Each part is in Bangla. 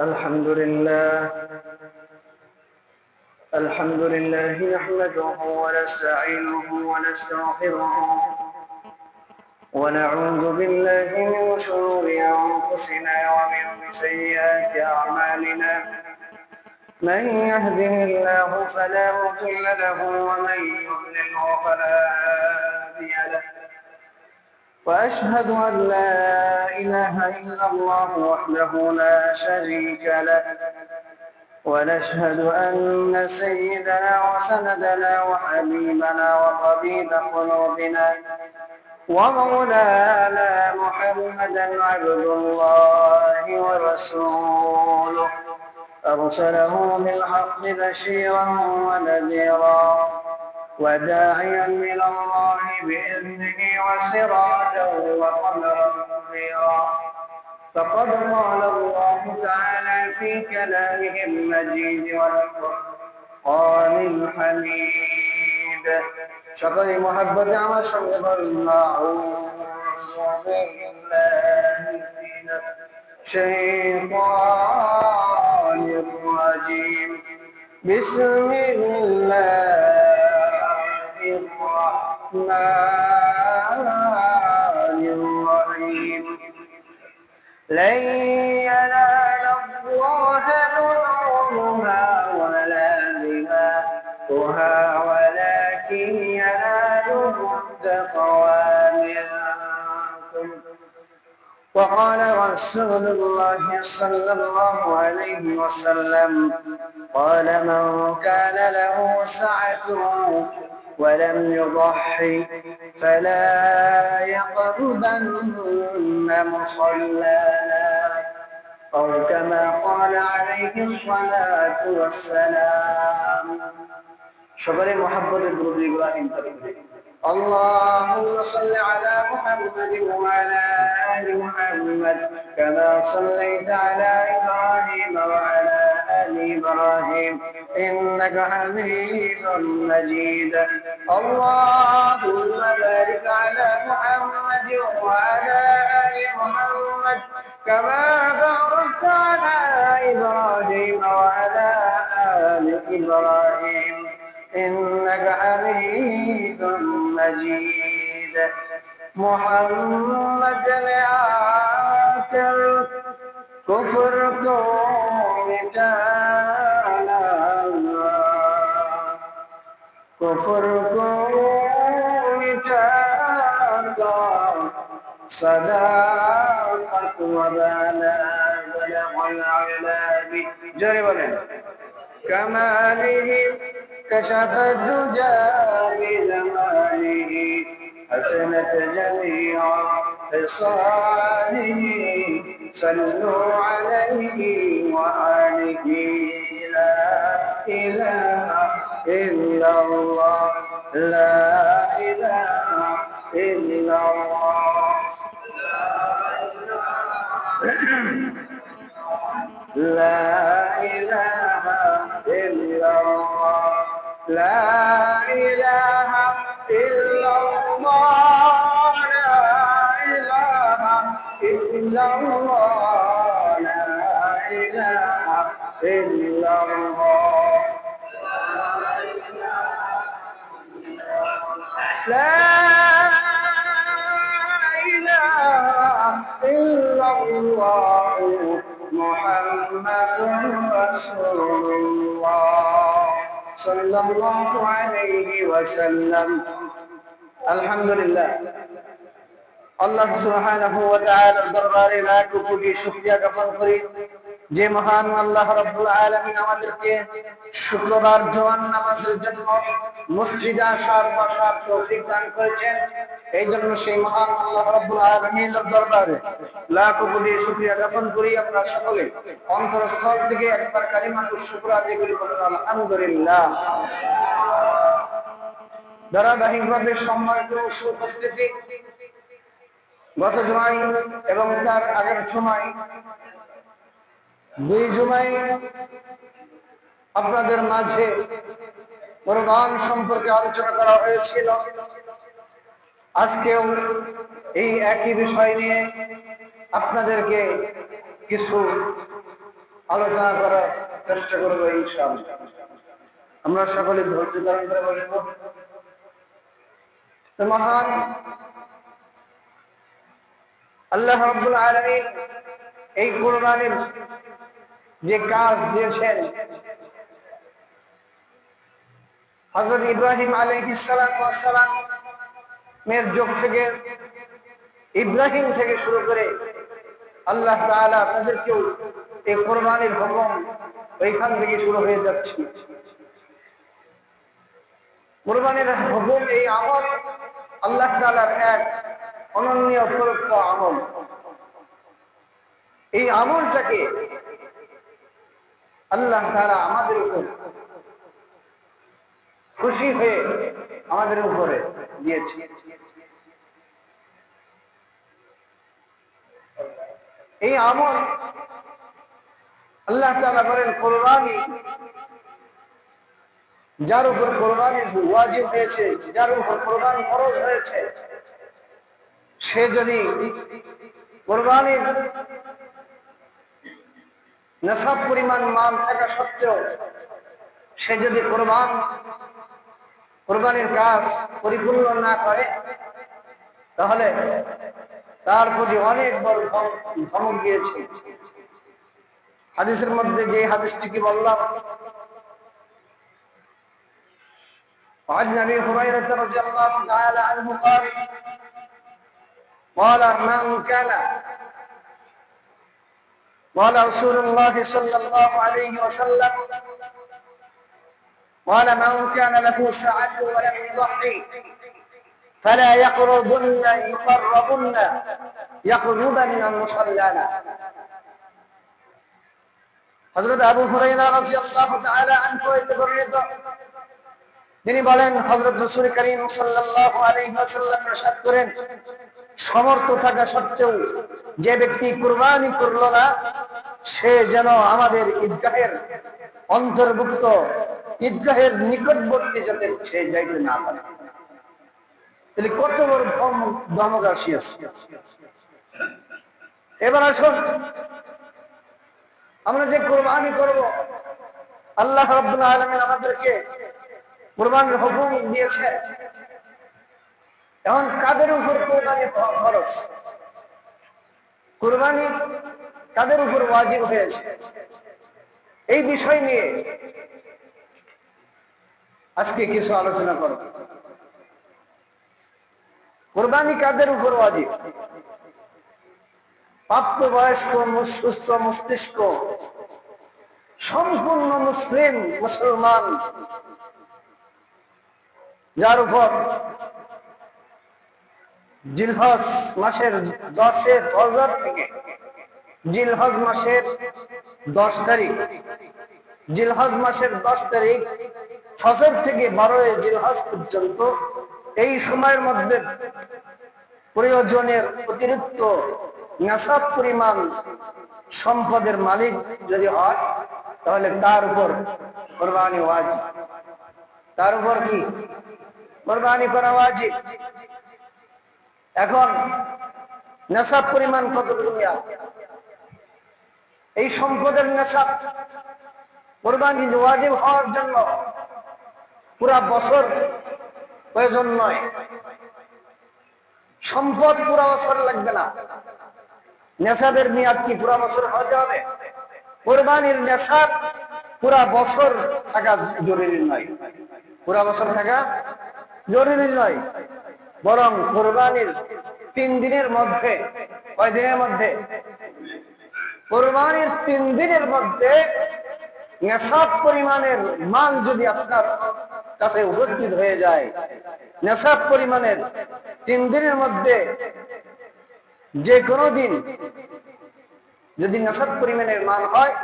الحمد لله الحمد لله نحمده ونستعينه ونستغفره ونعوذ بالله من شرور أنفسنا ومن سيئات أعمالنا. من يهده الله فلا مضل له ومن يضلله فلا هادي له، وأشهد أن لا إله إلا الله وحده لا شريك له، ونشهد أن سيدنا وسندنا وحبيبنا وطبيب قلوبنا ومولانا محمدا عبد الله ورسوله، أرسله بالحق بشيرا ونذيرا وداعيا إلى الله بإذنه وسراجا وقمرا منيرا. فقد قال الله تعالى في كلامه المجيد والفرقان الحميد সকলে محبت আমার সঙ্গে বলুন أعوذ بالله من الشيطان الرجيم بسم الله الرحمن الرحيم لن ينال الله لحومها ولا دماؤها ولكن يناله التقوى منكم. وقال رسول الله صلى الله عليه وسلم قال من كان له سعة ولم يضحي فلا يقربن مصلانا، أو كما قال عليه الصلاة والسلام. সকলে محبة درود إبراهيم اللهم صل على محمد وعلى آل محمد كما صليت على إبراهيم وعلى آل إبراهيم إنك حميد مجيد. اللهم بارك على محمد وعلى آل محمد كما باركت على إبراهيم وعلى آل إبراهيم إنك حميد مجيد. محمد نے آکر کفر کو مٹانا، کفر کو مٹانا صداقت وبالا بلغ العباد جري بولیں كماله كشف الدجى بزمانه حسنت جميع خصاله صلوا عليه وآله لا إله إلا الله لا إله إلا الله لا إله إلا الله لا إله إلا الله لا إله إلا الله لا إله إلا الله لا إله إلا الله محمد رسول الله صلى الله عليه وسلم. الحمد لله আল্লাহ সুবহানাহু ওয়া তাআলার দরবারে লাখ কোটি শুকরিয়া জ্ঞাপন করি যে মহান আল্লাহ রাব্বুল আলামিন আমাদেরকে শুক্রবার জোয়ান নামাজের জন্য মসজিদে আসার বসার তৌফিক দান করেছেন। এই জন্য সেই মহান আল্লাহ রাব্বুল আলামিনের দরবারে লাখ কোটি শুকরিয়া জ্ঞাপন করি। আমরা সকলে অন্তরস্থল থেকে একবার কালিমাতুশ শুকর আদায় করি, বলুন আলহামদুলিল্লাহ। ধারাবাহিকভাবে সম্মানিত উপস্থিতি, গত জুমায় এবং তার আগের জুমায় দুই জুমায় আপনাদের মাঝে কোরবান সম্পর্কে আলোচনা করা হয়েছিল। আজকেও এই একই বিষয় নিয়ে আপনাদেরকে কিছু আলোচনা করার চেষ্টা করবো ইনশাআল্লাহ। আমরা সকলে ধৈর্য ধারণ করে বসবো। মহান আল্লাহ রাব্বুল আলামিন এই কুরবানির যে কাজ দিয়েছেন, হযরত ইব্রাহিম আলাইহিস সালাম এর যুগ থেকে, ইব্রাহিম থেকে শুরু করে আল্লাহ তাআলা তাদেরকেও এই কুরবানির হুকুম ওইখান থেকে শুরু হয়ে যাচ্ছে। কুরবানির হুকুম, এই আমল আল্লাহ তাআলার এক অনন্য প্রদত্ত আমল। এই আমলটাকে আল্লাহ তাআলা আমাদের উপর খুশি হয়ে আমাদের উপরে দিয়েছে। এই আমল আল্লাহ তাআলা বলেন, কুরবানি যার উপর কুরবানি ওয়াজিব হয়েছে, যার উপর কুরবানি ফরজ হয়েছে, সে যদি কুরবানির নিসাব পরিমাণ মাল থাকা সত্ত্বেও সে যদি কুরবানির কাজ পরিপূর্ণ না করে, তাহলে তার প্রতি অনেক বড় ধমক দিয়েছে। হাদিসের মধ্যে যে হাদিসটি কি বললাম, وعن ابي هريره رضي الله تعالى عنه قال قال رسول الله صلى الله عليه وسلم قال من كان له سعة ولم يضحي فلا يقربن مصلانا। হযরত আবু হুরায়রা রাদিয়াল্লাহু তাআলা আনহু হতে বর্ণিত, তিনি বলেন, হযরত রাসূল করিম সাল্লাল্লাহু আলাইহি ওয়াসাল্লাম ইরশাদ করেন, সমর্থ থাকা সত্ত্বেও যে ব্যক্তি কুরবানি করলো না, সে যেন আমাদের ঈদগাহের অন্তর্ভুক্ত, ঈদগাহের নিকটবর্তী যাতে সে যাইতে না পারে। তাহলে কত বড় ধমক আসিয়াছে। এবার আসুন, আমরা যে কুরবানি করব, আল্লাহ রাব্বুল আলামিন আমাদেরকে কুরবানির হুকুম দিয়েছে। এখন কাদের উপর কুরবানি ফরজ, কুরবানি কাদের উপর ওয়াজিব হয়েছে, এই বিষয় নিয়ে আজকে কিছু আলোচনা করব। কুরবানি কাদের উপর ওয়াজিব? প্রাপ্তবয়স্ক, সুস্থ মস্তিষ্ক, সম্পূর্ণ মুসলমান, যার উপর জিলহজ মাসের 10 ফজর থেকে জিলহজ মাসের 10 তারিখ, জিলহজ মাসের 10 তারিখ ফজর থেকে 12 জিলহজ পর্যন্ত, এই সময়ের মধ্যে প্রয়োজনের অতিরিক্ত নিসাব পরিমাণ সম্পদের মালিক যদি হয়, তাহলে তার উপর কুরবানি ওয়াজিব। তার উপর কি কুরবানি করা ওয়াজিব। এখন নিসাব পরিমাণ কতটুকু? এই সম্পদের নিসাব কুরবানি ওয়াজিব হওয়ার জন্য পুরা বছর প্রয়োজন নয়, সম্পদ পুরা বছর লাগবে না। নিসাবের মেয়াদ কি পুরা বছর হতে হবে? কুরবানির নিসাব পুরা বছর থাকা জরুরি নয়, পুরা বছর থাকা জরুরি নয়, বরং কুরবানির 3 দিনের মধ্যে, কয় দিনের মধ্যে? কুরবানির 3 দিনের মধ্যে নিসাব পরিমাণের মাল যদি আপনার কাছে উপস্থিত হয়ে যায়, নিসাব পরিমাণের 3 দিনের মধ্যে যে কোনো দিন যদি নিসাব পরিমাণের মাল হয়,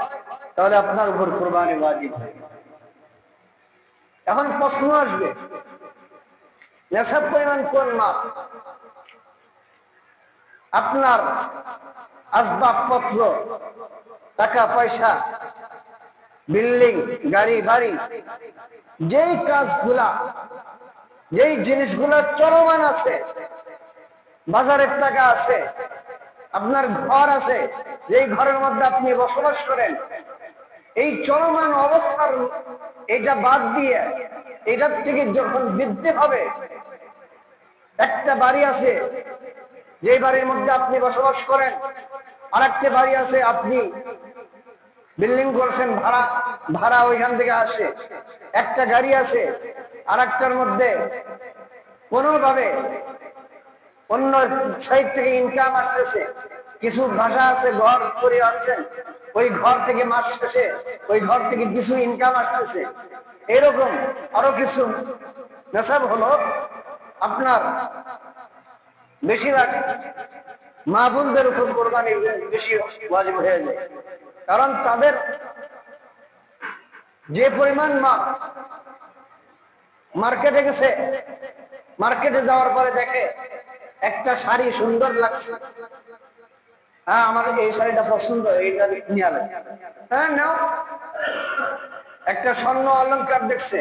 তাহলে আপনার উপর কুরবানি ওয়াজিব। এখন প্রশ্ন আসবে, নিসাব পরিমাণ কোন মাল? আপনার আসবাবপত্র, টাকা পয়সা, বিল্ডিং, গাড়ি বাড়ি, যেই কাজগুলা, যেই জিনিসগুলা চলমান আছে, বাজারের টাকা আছে, আপনার ঘর আছে, যেই ঘরের মধ্যে আপনি বসবাস করেন, এই চলমান অবস্থার এটা বাদ দিয়ে এটার থেকে যখন বৃদ্ধি হবে, একটা বাড়ি আছে যে বাড়ির মধ্যে আপনি বসবাস করেন, আর একটা বাড়ি আছে আপনি বিল্ডিং করছেন, ভাড়া ভাড়া ওইখান থেকে আসে। একটা গাড়ি আছে, আর একটার মধ্যে কোনোভাবে অন্য সাইড থেকে ইনকাম আসতেছে। কিছু ভাষা আছে, ঘর করে আসছেন, ওই ঘর থেকে মাস শেষে ওই ঘর থেকে কিছু ইনকাম আসতেছে। এরকম আরো কিছু নেশাব হলো আপনার বেশিরভাগ মা বোনদের উপর কোরবানি বেশি ওয়াজিব হয়ে যায়। কারণ তাদের যে পরিমাণ মাল মার্কেটে গেছে, মার্কেটে যাওয়ার পরে দেখে একটা শাড়ি সুন্দর লাগছে, হ্যাঁ আমার এই শাড়িটা পছন্দ, এইটা নিয়ে আলে, হ্যাঁ নাও। একটা স্বর্ণ অলংকার দেখছে,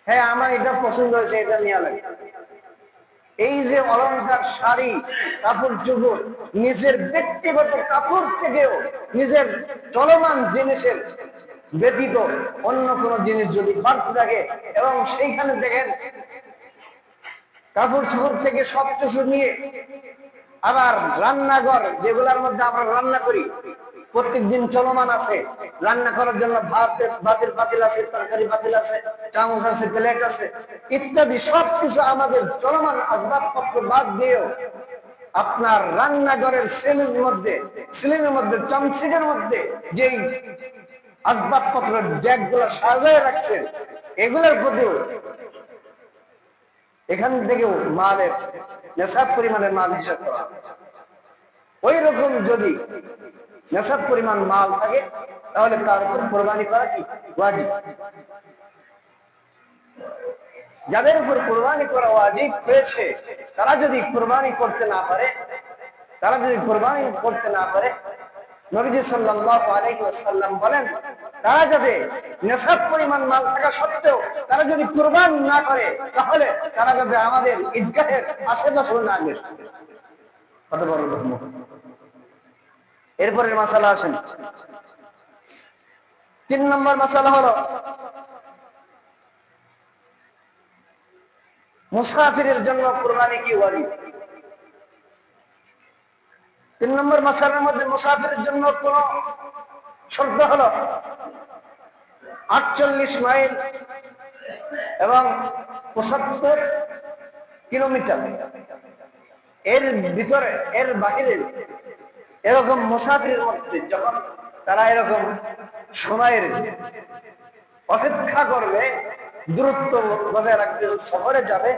হ্যাঁ আমার এটা পছন্দ হয়েছে, এটা নিয়ে আলে। এই যে অলংকার, শাড়ি, কাপড় চোপড়, নিজের ব্যক্তিগত কাপড় থেকেও নিজের চলমান জিনিসের ব্যতীত অন্য কোনো জিনিস যদি বাড়তে থাকে, এবং সেইখানে দেখেন কাপড় চোপড় থেকে সবকিছু নিয়ে, আবার রান্নাঘর যেগুলোর মধ্যে আমরা রান্না করি প্রত্যেক দিন চলমান আছে, রান্না করার জন্য ভাতের পাতিল আছে, তরকারি পাতিল আছে, চামচ আছে, প্লেট আছে ইত্যাদি সবকিছু আমাদের চলমান আসবাবপত্র বাদ দিয়েও আপনার রান্নাঘরের সিলিংয়ের মধ্যে চামচিকের মধ্যে যেই আসবাবপত্র ডেকগুলো সাজায় রাখছেন, এগুলোর প্রতিও এখান থেকেও মালের নেশাব পরিমাণের মাল হিসাব করা। ওই রকম যদি নেশাব পরিমাণ মাল থাকে তাহলে তার উপর কোরবানি করা কি ওয়াজিব। যাদের উপর কোরবানি করা ওয়াজিব হয়েছে তারা যদি কোরবানি করতে না পারে, নবীজি সাল্লাল্লাহু আলাইহি ওয়াসাল্লাম বলেন, তারা যদি নেশাব পরিমাণ মাল থাকা সত্ত্বেও তারা যদি কুরবান না করে, তাহলে তারা যদি আমাদের ঈদগাহের আশেপাশে না আসে। কত বড় রকম। এরপরের মাসালা আসেন, 3 নম্বর মাসালা হলো মুসাফিরের জন্য কুরবানি কি ওয়াজিব। 3 নম্বর মাসালার মধ্যে মুসাফিরের জন্য কোন শর্ত হলো 48 মাইল এবং 75 কিলোমিটার, এর ভিতরে এর বাহিরে এরকম মুসাফিরের মধ্যে যখন তারা এরকম সময়ের অপেক্ষা করবে, দূরত্ব বজায় রাখবে, সফরে যাবে,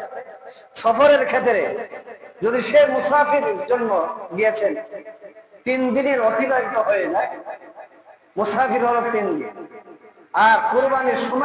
সফরের ক্ষেত্রে যদি সে মুসাফিরের জন্য গিয়েছেন 3 দিনের অতিবাহিত হয়ে যায়, মুসাফির হলো 3 দিন, আর কুরবানির সময়